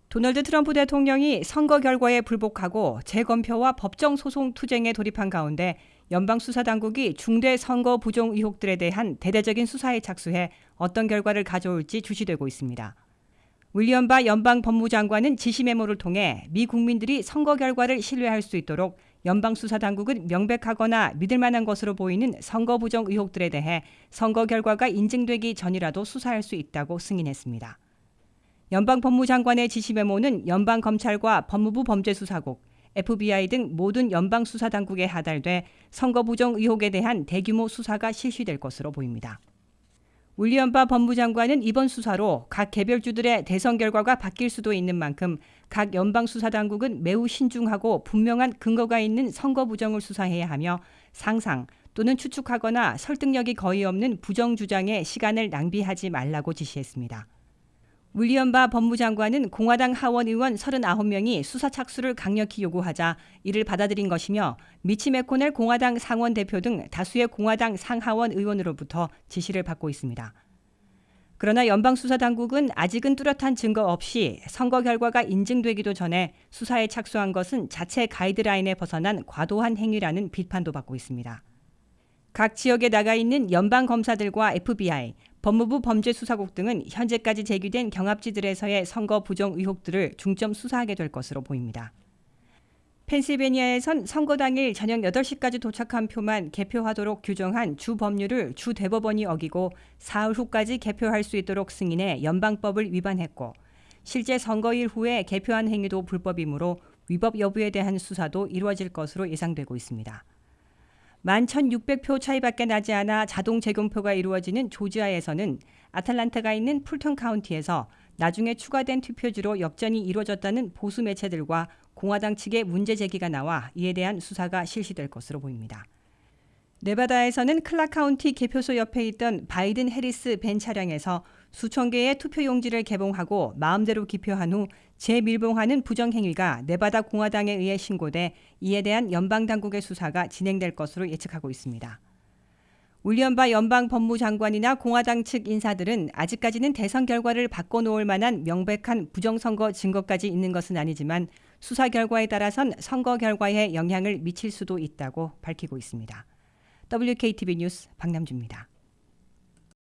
도널드 트럼프 대통령이 선거 결과에 불복하고 재검표와 법정 소송 투쟁에 돌입한 가운데 연방수사당국이 중대 선거 부정 의혹들에 대한 대대적인 수사에 착수해 어떤 결과를 가져올지 주시되고 있습니다. 윌리엄 바 연방법무장관은 지시 메모를 통해 미 국민들이 선거 결과를 신뢰할 수 있도록 연방수사당국은 명백하거나 믿을 만한 것으로 보이는 선거 부정 의혹들에 대해 선거 결과가 인증되기 전이라도 수사할 수 있다고 승인했습니다. 연방법무장관의 지시 메모는 연방검찰과 법무부 범죄수사국, FBI 등 모든 연방수사당국에 하달돼 선거 부정 의혹에 대한 대규모 수사가 실시될 것으로 보입니다. 윌리엄 바 법무장관은 이번 수사로 각 개별주들의 대선 결과가 바뀔 수도 있는 만큼 각 연방수사당국은 매우 신중하고 분명한 근거가 있는 선거 부정을 수사해야 하며 상상 또는 추측하거나 설득력이 거의 없는 부정 주장에 시간을 낭비하지 말라고 지시했습니다. 윌리엄 바 법무장관은 공화당 하원 의원 39명이 수사 착수를 강력히 요구하자 이를 받아들인 것이며 미치 매코넬 공화당 상원 대표 등 다수의 공화당 상하원 의원으로부터 지시를 받고 있습니다. 그러나 연방수사당국은 아직은 뚜렷한 증거 없이 선거 결과가 인증되기도 전에 수사에 착수한 것은 자체 가이드라인에 벗어난 과도한 행위라는 비판도 받고 있습니다. 각 지역에 나가 있는 연방검사들과 FBI, 법무부 범죄수사국 등은 현재까지 제기된 경합지들에서의 선거 부정 의혹들을 중점 수사하게 될 것으로 보입니다. 펜실베니아에선 선거 당일 저녁 8시까지 도착한 표만 개표하도록 규정한 주 법률을 주 대법원이 어기고 사흘 후까지 개표할 수 있도록 승인해 연방법을 위반했고 실제 선거일 후에 개표한 행위도 불법이므로 위법 여부에 대한 수사도 이루어질 것으로 예상되고 있습니다. 11,600표 차이밖에 나지 않아 자동 재검표가 이루어지는 조지아에서는 아틀란타가 있는 풀턴 카운티에서 나중에 추가된 투표지로 역전이 이루어졌다는 보수 매체들과 공화당 측의 문제 제기가 나와 이에 대한 수사가 실시될 것으로 보입니다. 네바다에서는 클락 카운티 개표소 옆에 있던 바이든 해리스 벤 차량에서 수천 개의 투표용지를 개봉하고 마음대로 기표한 후 재밀봉하는 부정행위가 네바다 공화당에 의해 신고돼 이에 대한 연방당국의 수사가 진행될 것으로 예측하고 있습니다. 윌리엄 바 연방법무장관이나 공화당 측 인사들은 아직까지는 대선 결과를 바꿔놓을 만한 명백한 부정선거 증거까지 있는 것은 아니지만 수사 결과에 따라선 선거 결과에 영향을 미칠 수도 있다고 밝히고 있습니다. WKTV 뉴스 박남주입니다.